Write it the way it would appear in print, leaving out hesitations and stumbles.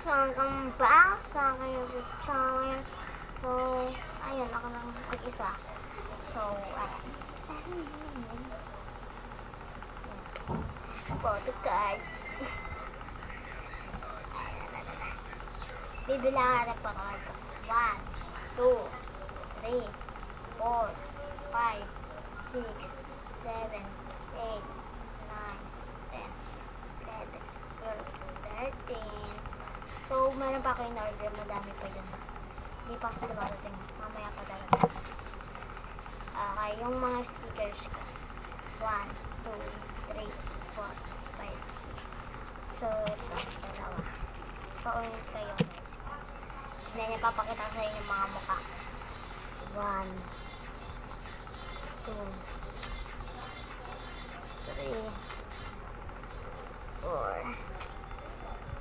Welcome back sa aking YouTube channel. So, ayun, ako lang mag-isa. So, ayan. Photo card. Bibilangan na pa card ko. 1, 2, 3, 4, 5, 6, 7, 8, 9, 10, 11, 12, 13. So, meron pa ako in-order. Madami pa yun. Hindi pa kasi dumarating. Mamaya pa darating. Okay, yung mga stickers ko. 1, 2, 3, 4, 5, 6. So, ito. Dalawa. Paulit kayo. Hindi niya papakita sa inyo mga mukha. 1, 2, 3, 4,